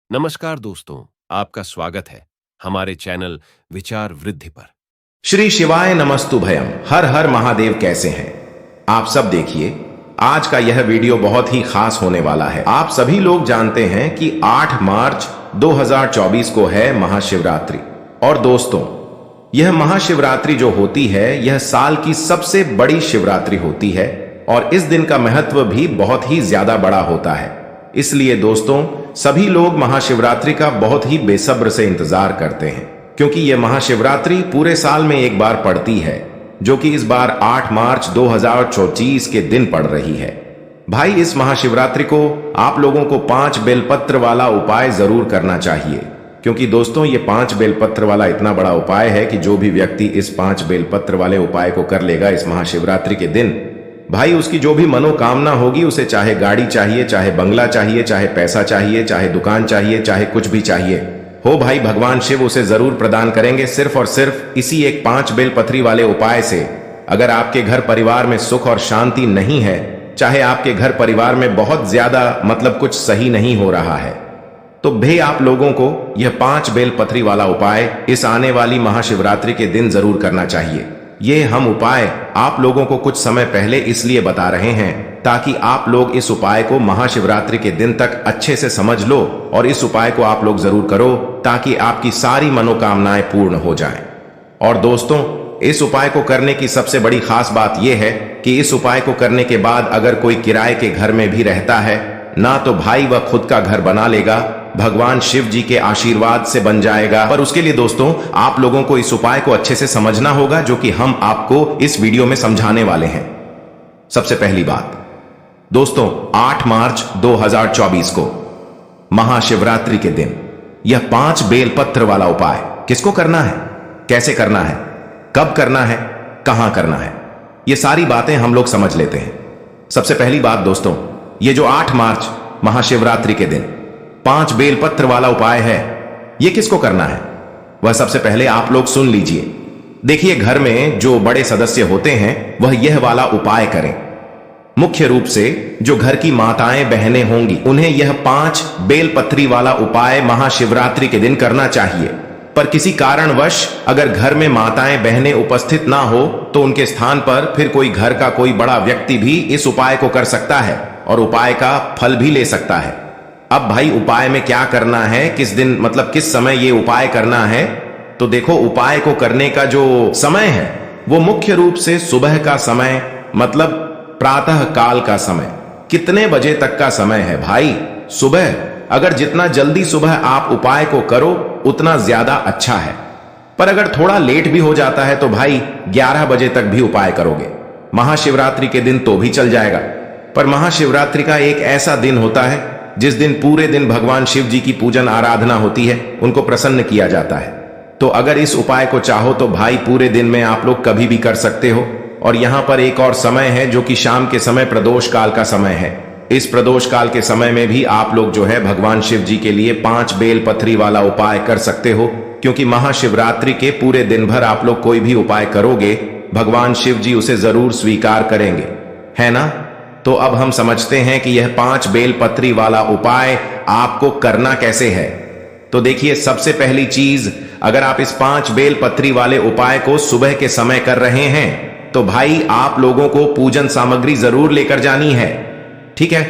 नमस्कार दोस्तों, आपका स्वागत है हमारे चैनल विचार वृद्धि पर। श्री शिवाय नमस्तु भयम। हर हर महादेव। कैसे हैं आप सब? देखिए, आज का यह वीडियो बहुत ही खास होने वाला है। आप सभी लोग जानते हैं कि 8 मार्च 2024 को है महाशिवरात्रि। और दोस्तों, यह महाशिवरात्रि जो होती है यह साल की सबसे बड़ी शिवरात्रि होती है और इस दिन का महत्व भी बहुत ही ज्यादा बड़ा होता है। इसलिए दोस्तों, सभी लोग महाशिवरात्रि का बहुत ही बेसब्र से इंतजार करते हैं, क्योंकि यह महाशिवरात्रि पूरे साल में एक बार पड़ती है, जो कि इस बार 8 मार्च 2024 के दिन पड़ रही है। भाई, इस महाशिवरात्रि को आप लोगों को 5 बेलपत्र वाला उपाय जरूर करना चाहिए, क्योंकि दोस्तों ये 5 बेलपत्र वाला इतना बड़ा उपाय है कि जो भी व्यक्ति इस 5 बेलपत्र वाले उपाय को कर लेगा इस महाशिवरात्रि के दिन, भाई उसकी जो भी मनोकामना होगी, उसे चाहे गाड़ी चाहिए, चाहे बंगला चाहिए, चाहे पैसा चाहिए, चाहे दुकान चाहिए, चाहे कुछ भी चाहिए हो, भाई भगवान शिव उसे जरूर प्रदान करेंगे, सिर्फ और सिर्फ इसी एक 5 बेलपत्री वाले उपाय से। अगर आपके घर परिवार में सुख और शांति नहीं है, चाहे आपके घर परिवार में बहुत ज्यादा कुछ सही नहीं हो रहा है, तो भाई आप लोगों को यह 5 बेलपत्री वाला उपाय इस आने वाली महाशिवरात्रि के दिन जरूर करना चाहिए। ये हम उपाय आप लोगों को कुछ समय पहले इसलिए बता रहे हैं ताकि आप लोग इस उपाय को महाशिवरात्रि के दिन तक अच्छे से समझ लो और इस उपाय को आप लोग जरूर करो ताकि आपकी सारी मनोकामनाएं पूर्ण हो जाएं। और दोस्तों, इस उपाय को करने की सबसे बड़ी खास बात यह है कि इस उपाय को करने के बाद अगर कोई किराए के घर में भी रहता है ना, तो भाई वह खुद का घर बना लेगा, भगवान शिव जी के आशीर्वाद से बन जाएगा। पर उसके लिए दोस्तों, आप लोगों को इस उपाय को अच्छे से समझना होगा, जो कि हम आपको इस वीडियो में समझाने वाले हैं। सबसे पहली बात दोस्तों, 8 मार्च 2024 को महाशिवरात्रि के दिन यह 5 बेलपत्र वाला उपाय किसको करना है, कैसे करना है, कब करना है, कहां करना है, ये सारी बातें हम लोग समझ लेते हैं। सबसे पहली बात दोस्तों, ये जो 8 मार्च महाशिवरात्रि के दिन 5 बेलपत्र वाला उपाय है, यह किसको करना है, वह सबसे पहले आप लोग सुन लीजिए। देखिए, घर में जो बड़े सदस्य होते हैं वह यह वाला उपाय करें। मुख्य रूप से जो घर की माताएं बहनें होंगी, उन्हें यह 5 बेलपत्री वाला उपाय महाशिवरात्रि के दिन करना चाहिए। पर किसी कारणवश अगर घर में माताएं बहनें उपस्थित ना हो, तो उनके स्थान पर फिर कोई घर का कोई बड़ा व्यक्ति भी इस उपाय को कर सकता है और उपाय का फल भी ले सकता है। अब भाई, उपाय में क्या करना है, किस दिन किस समय ये उपाय करना है, तो देखो, उपाय को करने का जो समय है वो मुख्य रूप से सुबह का समय, प्रातः काल का समय। कितने बजे तक का समय है भाई? सुबह। अगर जितना जल्दी सुबह आप उपाय को करो उतना ज्यादा अच्छा है। पर अगर थोड़ा लेट भी हो जाता है तो भाई 11 बजे तक भी उपाय करोगे महाशिवरात्रि के दिन तो भी चल जाएगा। पर महाशिवरात्रि का एक ऐसा दिन होता है जिस दिन पूरे दिन भगवान शिव जी की पूजन आराधना होती है, उनको प्रसन्न किया जाता है। तो अगर इस उपाय को चाहो तो भाई पूरे दिन में आप लोग कभी भी कर सकते हो। और यहां पर एक और समय है जो कि शाम के समय प्रदोष काल का समय है। इस प्रदोष काल के समय में भी आप लोग जो है भगवान शिव जी के लिए 5 बेलपत्री वाला उपाय कर सकते हो, क्योंकि महाशिवरात्रि के पूरे दिन भर आप लोग कोई भी उपाय करोगे, भगवान शिव जी उसे जरूर स्वीकार करेंगे, है ना? तो अब हम समझते हैं कि यह 5 बेलपत्री वाला उपाय आपको करना कैसे है। तो देखिए, सबसे पहली चीज, अगर आप इस 5 बेलपत्री वाले उपाय को सुबह के समय कर रहे हैं तो भाई आप लोगों को पूजन सामग्री जरूर लेकर जानी है। ठीक है?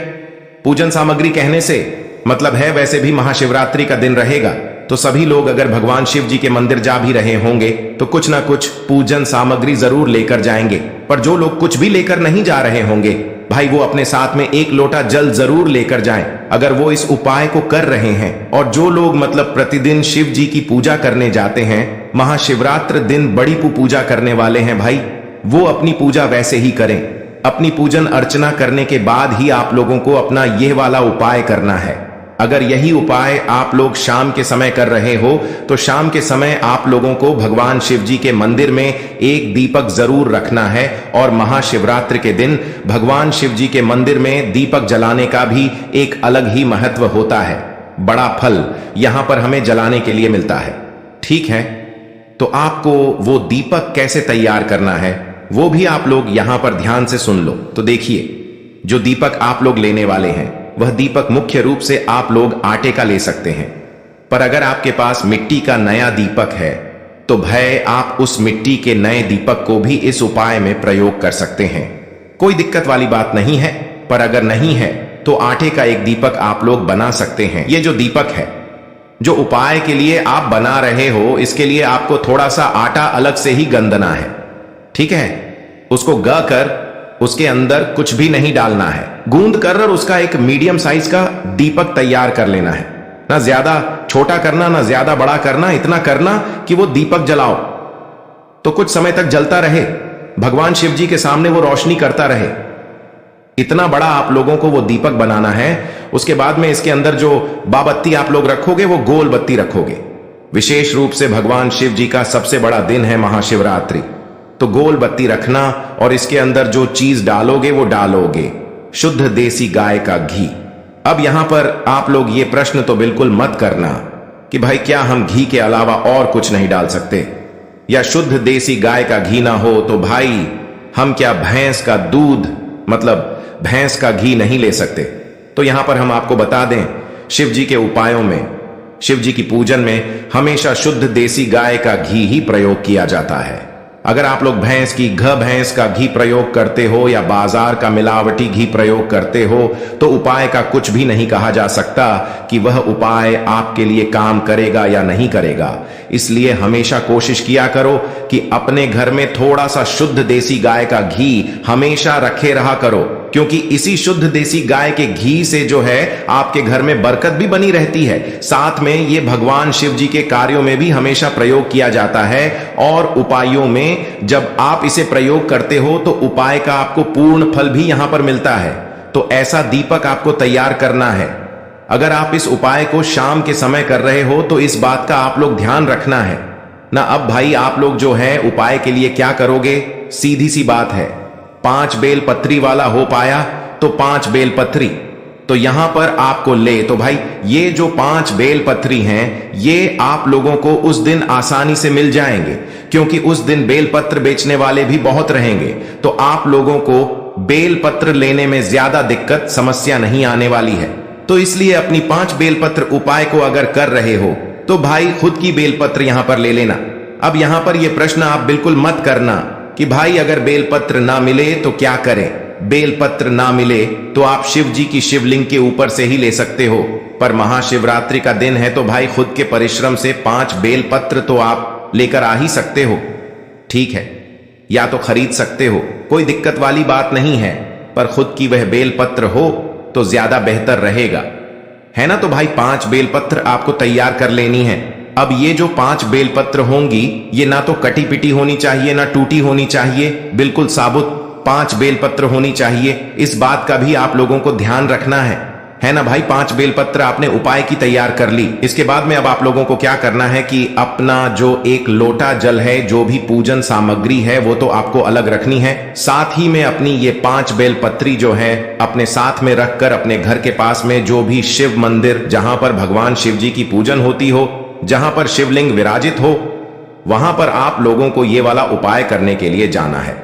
पूजन सामग्री कहने से है, वैसे भी महाशिवरात्रि का दिन रहेगा तो सभी लोग अगर भगवान शिव जी के मंदिर जा भी रहे होंगे तो कुछ ना कुछ पूजन सामग्री जरूर लेकर जाएंगे। पर जो लोग कुछ भी लेकर नहीं जा रहे होंगे, भाई वो अपने साथ में 1 लोटा जल जरूर लेकर जाएं अगर वो इस उपाय को कर रहे हैं। और जो लोग प्रतिदिन शिव जी की पूजा करने जाते हैं, महाशिवरात्रि दिन बड़ी पूजा करने वाले हैं भाई, वो अपनी पूजा वैसे ही करें। अपनी पूजन अर्चना करने के बाद ही आप लोगों को अपना यह वाला उपाय करना है। अगर यही उपाय आप लोग शाम के समय कर रहे हो तो शाम के समय आप लोगों को भगवान शिव जी के मंदिर में एक दीपक जरूर रखना है। और महाशिवरात्रि के दिन भगवान शिव जी के मंदिर में दीपक जलाने का भी एक अलग ही महत्व होता है। बड़ा फल यहां पर हमें जलाने के लिए मिलता है। ठीक है? तो आपको वो दीपक कैसे तैयार करना है वो भी आप लोग यहां पर ध्यान से सुन लो। तो देखिए, जो दीपक आप लोग लेने वाले हैं वह दीपक मुख्य रूप से आप लोग आटे का ले सकते हैं। पर अगर आपके पास मिट्टी का नया दीपक है तो भाई आप उस मिट्टी के नए दीपक को भी इस उपाय में प्रयोग कर सकते हैं। कोई दिक्कत वाली बात नहीं है। पर अगर नहीं है तो आटे का एक दीपक आप लोग बना सकते हैं। ये जो दीपक है, जो उपाय के लिए आप बना रहे हो, इसके लिए आपको थोड़ा सा आटा अलग से ही गंदना है। ठीक है, उसको ग कर उसके अंदर कुछ भी नहीं डालना है, गूंद कर और उसका एक मीडियम साइज का दीपक तैयार कर लेना है। ना ज्यादा छोटा करना, ना ज्यादा बड़ा करना, इतना करना कि वो दीपक जलाओ तो कुछ समय तक जलता रहे, भगवान शिव जी के सामने वो रोशनी करता रहे। इतना बड़ा आप लोगों को वो दीपक बनाना है। उसके बाद में इसके अंदर जो बाबत्ती आप लोग रखोगे वो गोल बत्ती रखोगे। विशेष रूप से भगवान शिव जी का सबसे बड़ा दिन है महाशिवरात्रि, तो गोल बत्ती रखना और इसके अंदर जो चीज डालोगे वो डालोगे शुद्ध देसी गाय का घी। अब यहां पर आप लोग ये प्रश्न तो बिल्कुल मत करना कि भाई क्या हम घी के अलावा और कुछ नहीं डाल सकते, या शुद्ध देसी गाय का घी ना हो तो भाई हम क्या भैंस का दूध मतलब भैंस का घी नहीं ले सकते। तो यहां पर हम आपको बता दें, शिव जी के उपायों में, शिव जी की पूजन में हमेशा शुद्ध देसी गाय का घी ही प्रयोग किया जाता है। अगर आप लोग भैंस की भैंस का घी प्रयोग करते हो या बाजार का मिलावटी घी प्रयोग करते हो तो उपाय का कुछ भी नहीं कहा जा सकता कि वह उपाय आपके लिए काम करेगा या नहीं करेगा। इसलिए हमेशा कोशिश किया करो कि अपने घर में थोड़ा सा शुद्ध देसी गाय का घी हमेशा रखे रहा करो, क्योंकि इसी शुद्ध देसी गाय के घी से जो है आपके घर में बरकत भी बनी रहती है। साथ में ये भगवान शिव जी के कार्यों में भी हमेशा प्रयोग किया जाता है और उपायों में जब आप इसे प्रयोग करते हो तो उपाय का आपको पूर्ण फल भी यहां पर मिलता है। तो ऐसा दीपक आपको तैयार करना है। अगर आप इस उपाय को शाम के समय कर रहे हो तो इस बात का आप लोग ध्यान रखना है ना। अब भाई आप लोग जो है उपाय के लिए क्या करोगे, सीधी सी बात है, 5 बेल पत्री वाला हो पाया तो 5 बेल पत्री तो यहां पर आपको ले। तो भाई ये जो 5 बेल पत्री हैं ये आप लोगों को उस दिन आसानी से मिल जाएंगे, क्योंकि उस दिन बेल पत्र बेचने वाले भी बहुत रहेंगे। तो आप लोगों को बेल पत्र लेने में ज्यादा दिक्कत समस्या नहीं आने वाली है। तो इसलिए अपनी 5 बेलपत्र उपाय को अगर कर रहे हो तो भाई खुद की बेलपत्र यहां पर ले लेना। अब यहां पर यह प्रश्न आप बिल्कुल मत करना कि भाई अगर बेलपत्र ना मिले तो क्या करें। बेलपत्र ना मिले तो आप शिव जी की शिवलिंग के ऊपर से ही ले सकते हो, पर महाशिवरात्रि का दिन है तो भाई खुद के परिश्रम से 5 बेलपत्र तो आप लेकर आ ही सकते हो। ठीक है, या तो खरीद सकते हो, कोई दिक्कत वाली बात नहीं है, पर खुद की वह बेलपत्र हो तो ज्यादा बेहतर रहेगा, है ना। तो भाई 5 बेलपत्र आपको तैयार कर लेनी है। अब ये जो 5 बेलपत्र होंगी ये ना तो कटी पिटी होनी चाहिए ना टूटी होनी चाहिए, बिल्कुल साबुत 5 बेलपत्र होनी चाहिए। इस बात का भी आप लोगों को ध्यान रखना है ना भाई। 5 बेलपत्र आपने उपाय की तैयार कर ली। इसके बाद में अब आप लोगों को क्या करना है कि अपना जो 1 लोटा जल है, जो भी पूजन सामग्री है वो तो आपको अलग रखनी है। साथ ही में अपनी ये 5 बेलपत्री जो है अपने साथ में रखकर अपने घर के पास में जो भी शिव मंदिर जहां पर भगवान शिव जी की पूजन होती हो, जहां पर शिवलिंग विराजित हो, वहां पर आप लोगों को ये वाला उपाय करने के लिए जाना है।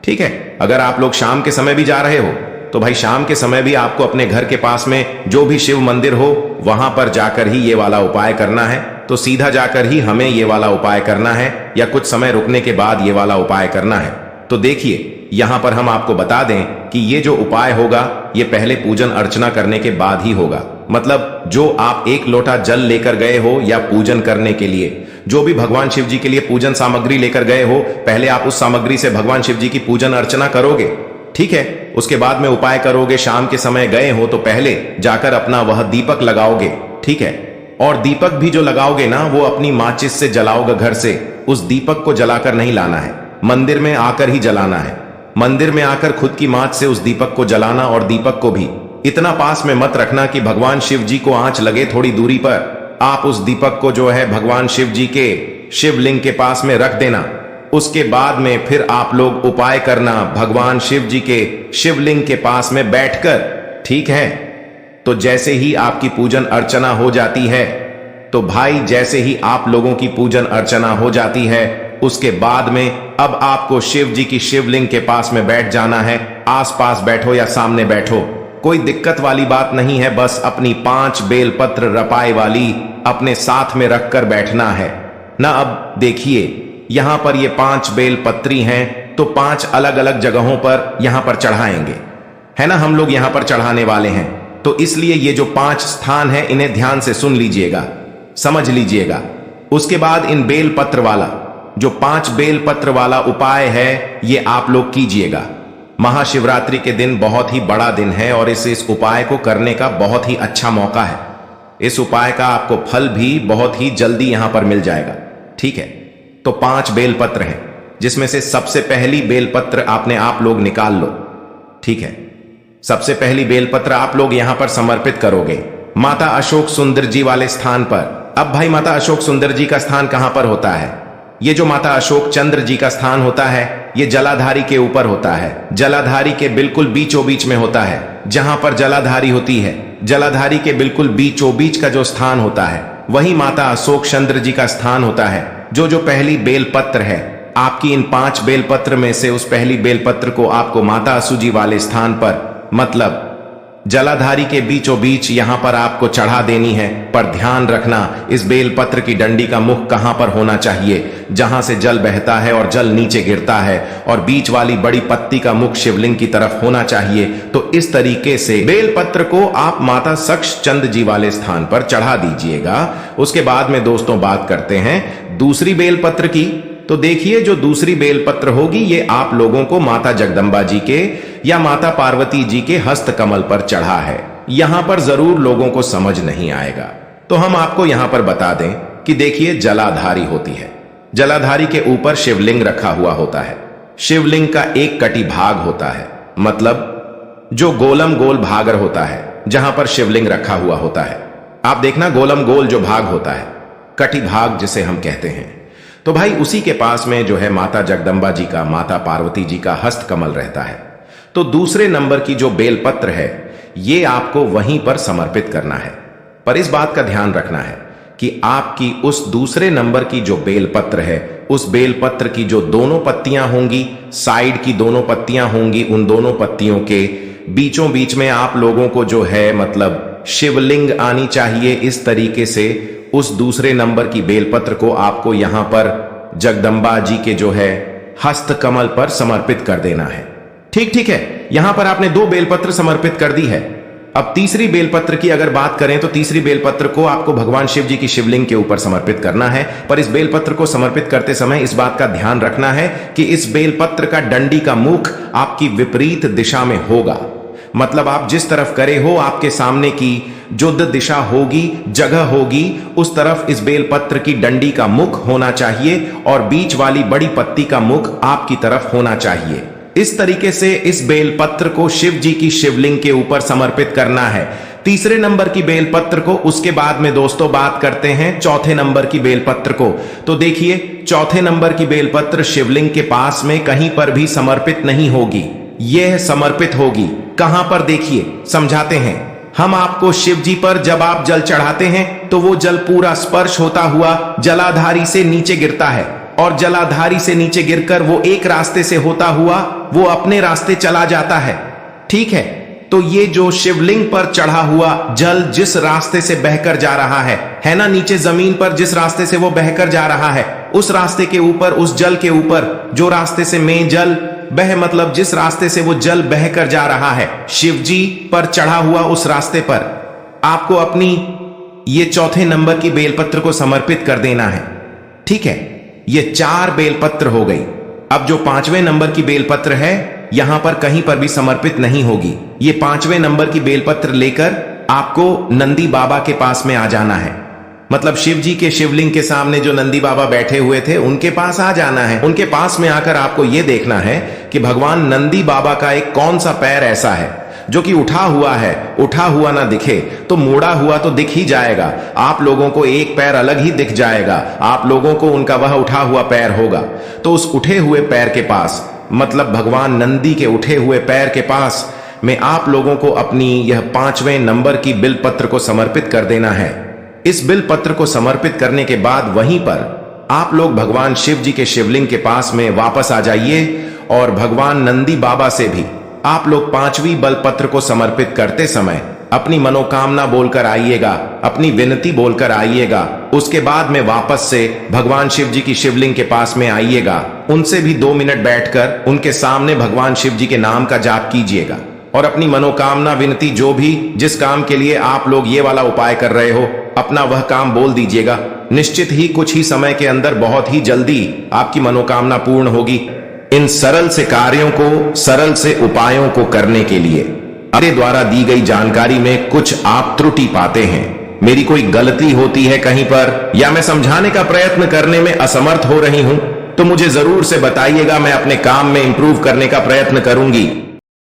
ठीक है, अगर आप लोग शाम के समय भी जा रहे हो तो भाई शाम के समय भी आपको अपने घर के पास में जो भी शिव मंदिर हो वहां पर जाकर ही ये वाला उपाय करना है। तो सीधा जाकर ही हमें ये वाला उपाय करना है या कुछ समय रुकने के बाद ये वाला उपाय करना है। तो देखिए यहां पर हम आपको बता दें कि ये जो उपाय होगा ये पहले पूजन अर्चना करने के बाद ही होगा। मतलब जो आप 1 लोटा जल लेकर गए हो या पूजन करने के लिए जो भी भगवान शिव जी के लिए पूजन सामग्री लेकर गए हो, पहले आप उस सामग्री से भगवान शिव जी की पूजन अर्चना करोगे। ठीक है, उसके बाद में उपाय करोगे। शाम के समय गए हो तो पहले जाकर अपना वह दीपक लगाओगे। ठीक है, और दीपक भी जो लगाओगे ना वो अपनी माचिस से जलाओगे घर से। उस दीपक को जलाकर नहीं लाना है, मंदिर में आकर ही जलाना है। मंदिर में आकर खुद की माच से उस दीपक को जलाना, और दीपक को भी इतना पास में मत रखना कि भगवान शिव जी को आंच लगे। थोड़ी दूरी पर आप उस दीपक को जो है भगवान शिव जी के शिवलिंग के पास में रख देना। उसके बाद में फिर आप लोग उपाय करना भगवान शिव जी के शिवलिंग के पास में बैठकर। ठीक है, तो जैसे ही आपकी पूजन अर्चना हो जाती है तो भाई जैसे ही आप लोगों की पूजन अर्चना हो जाती है उसके बाद में अब आपको शिव जी की शिवलिंग के पास में बैठ जाना है। आसपास बैठो या सामने बैठो, कोई दिक्कत वाली बात नहीं है, बस अपनी 5 बेलपत्र रपाए वाली अपने साथ में रखकर बैठना है ना। अब देखिए यहां पर ये 5 बेलपत्री हैं, तो 5 अलग अलग जगहों पर यहां पर चढ़ाएंगे, है ना। हम लोग यहां पर चढ़ाने वाले हैं, तो इसलिए ये जो 5 स्थान है इन्हें ध्यान से सुन लीजिएगा, समझ लीजिएगा। उसके बाद इन बेलपत्र वाला जो 5 बेलपत्र वाला उपाय है ये आप लोग कीजिएगा। महाशिवरात्रि के दिन बहुत ही बड़ा दिन है और इस उपाय को करने का बहुत ही अच्छा मौका है। इस उपाय का आपको फल भी बहुत ही जल्दी यहां पर मिल जाएगा, ठीक है। तो 5 बेलपत्र हैं, जिसमें से सबसे पहली बेलपत्र आपने आप लोग निकाल लो, ठीक है। सबसे पहली बेलपत्र आप लोग यहां पर समर्पित करोगे माता अशोक सुंदर जी वाले स्थान पर। अब भाई माता अशोक सुंदर जी का स्थान कहां पर होता है? ये जो माता अशोक चंद्र जी का स्थान होता है ये जलाधारी के ऊपर होता है, जलाधारी के बिल्कुल बीचों बीच में होता है। जहां पर जलाधारी होती है, जलाधारी के बिल्कुल बीचों बीच का जो स्थान होता है वही माता अशोक चंद्र जी का स्थान होता है। जो पहली बेलपत्र है आपकी इन 5 बेलपत्र में से उस पहली बेलपत्र को आपको माता असुजी वाले स्थान पर, मतलब जलाधारी के बीचों बीच यहां पर आपको चढ़ा देनी है। पर ध्यान रखना इस बेलपत्र की डंडी का मुख कहां पर होना चाहिए? जहां से जल बहता है और जल नीचे गिरता है, और बीच वाली बड़ी पत्ती का मुख शिवलिंग की तरफ होना चाहिए। तो इस तरीके से बेलपत्र को आप माता सक्ष चंद जी वाले स्थान पर चढ़ा दीजिएगा। उसके बाद में दोस्तों बात करते हैं दूसरी बेलपत्र की। तो देखिए जो दूसरी बेलपत्र होगी ये आप लोगों को माता जगदंबा जी के या माता पार्वती जी के हस्त कमल पर चढ़ा है। यहां पर जरूर लोगों को समझ नहीं आएगा, तो हम आपको यहां पर बता दें कि देखिए जलाधारी होती है, जलाधारी के ऊपर शिवलिंग रखा हुआ होता है। शिवलिंग का एक कटी भाग होता है, मतलब जो गोलम गोल भागर होता है जहां पर शिवलिंग रखा हुआ होता है। आप देखना गोलम गोल जो भाग होता है, कटी भाग जिसे हम कहते हैं, तो भाई उसी के पास में जो है माता जगदंबा जी का, माता पार्वती जी का हस्त कमल रहता है। तो दूसरे नंबर की जो बेलपत्र है ये आपको वहीं पर समर्पित करना है। पर इस बात का ध्यान रखना है कि आपकी उस दूसरे नंबर की जो बेलपत्र है उस बेलपत्र की जो दोनों पत्तियां होंगी, साइड की दोनों पत्तियां होंगी, उन दोनों पत्तियों के बीचों बीच में आप लोगों को जो है मतलब शिवलिंग आनी चाहिए। इस तरीके से उस दूसरे नंबर की बेलपत्र को आपको यहां पर जगदंबा जी के जो है हस्त कमल पर समर्पित कर देना है। ठीक है, यहां पर आपने 2 बेलपत्र समर्पित कर दी है। अब तीसरी बेलपत्र की अगर बात करें तो तीसरी बेलपत्र को आपको भगवान शिव जी की शिवलिंग के ऊपर समर्पित करना है। पर इस बेलपत्र को समर्पित करते समय इस बात का ध्यान रखना है कि इस बेलपत्र का डंडी का मुख आपकी विपरीत दिशा में होगा। मतलब आप जिस तरफ करे हो आपके सामने की जो दिशा होगी, जगह होगी, उस तरफ इस बेलपत्र की डंडी का मुख होना चाहिए और बीच वाली बड़ी पत्ती का मुख आपकी तरफ होना चाहिए। इस तरीके से इस बेलपत्र को शिव जी की शिवलिंग के ऊपर समर्पित करना है। तीसरे नंबर की बेलपत्र को उसके बाद में दोस्तों बात करते हैं चौथे नंबर की बेलपत्र को। तो देखिए चौथे नंबर की बेलपत्र शिवलिंग के पास में कहीं पर भी समर्पित नहीं होगी, यह समर्पित होगी कहां पर? देखिए समझाते हैं हम आपको। शिव जी पर जब आप जल चढ़ाते हैं तो वो जल पूरा स्पर्श होता हुआ जलाधारी से नीचे गिरता है, और जलाधारी से नीचे गिरकर वो एक रास्ते से होता हुआ वो अपने रास्ते चला जाता है, ठीक है। तो ये जो शिवलिंग पर चढ़ा हुआ जल जिस रास्ते से बहकर जा रहा है ना, नीचे जमीन पर जिस रास्ते से वो बहकर जा रहा है उस रास्ते के ऊपर, उस जल के ऊपर जो रास्ते से में जल बह, मतलब जिस रास्ते से वो जल बहकर जा रहा है शिव जी पर चढ़ा हुआ उस रास्ते पर आपको अपनी ये चौथे नंबर की बेलपत्र को समर्पित कर देना है, ठीक है। ये 4 बेलपत्र हो गई। अब जो 5वें नंबर की बेलपत्र है यहां पर कहीं पर भी समर्पित नहीं होगी। ये 5वें नंबर की बेलपत्र लेकर आपको नंदी बाबा के पास में आ जाना है। मतलब शिव जी के शिवलिंग के सामने जो नंदी बाबा बैठे हुए थे उनके पास आ जाना है। उनके पास में आकर आपको यह देखना है कि भगवान नंदी बाबा का एक कौन सा पैर ऐसा है जो कि उठा हुआ है। उठा हुआ ना दिखे तो मोड़ा हुआ तो दिख ही जाएगा। आप लोगों को एक पैर अलग ही दिख जाएगा, आप लोगों को उनका वह उठा हुआ पैर होगा। तो उस उठे हुए पैर के पास, मतलब भगवान नंदी के उठे हुए पैर के पास में आप लोगों को अपनी यह 5वें नंबर की बिलपत्र को समर्पित कर देना है। इस बिलपत्र को समर्पित करने के बाद वहीं पर आप लोग भगवान शिव जी के शिवलिंग के पास में वापस आ जाइए और भगवान नंदी बाबा से भी आप लोग 5वीं बल पत्र को समर्पित करते समय अपनी मनोकामना बोलकर आइएगा, अपनी विनती बोलकर आइएगा। उसके बाद में वापस से भगवान शिव जी की शिवलिंग के पास में आइएगा। उनसे भी 2 मिनट बैठकर उनके सामने भगवान शिव जी के नाम का जाप कीजिएगा और अपनी मनोकामना विनती जो भी जिस काम के लिए आप लोग ये वाला उपाय कर रहे हो, अपना वह काम बोल दीजिएगा। निश्चित ही कुछ ही समय के अंदर बहुत ही जल्दी आपकी मनोकामना पूर्ण होगी। इन सरल से कार्यों को, सरल से उपायों को करने के लिए मेरे द्वारा दी गई जानकारी में कुछ आप त्रुटि पाते हैं, मेरी कोई गलती होती है कहीं पर, या मैं समझाने का प्रयत्न करने में असमर्थ हो रही हूं, तो मुझे जरूर से बताइएगा। मैं अपने काम में इंप्रूव करने का प्रयत्न करूंगी।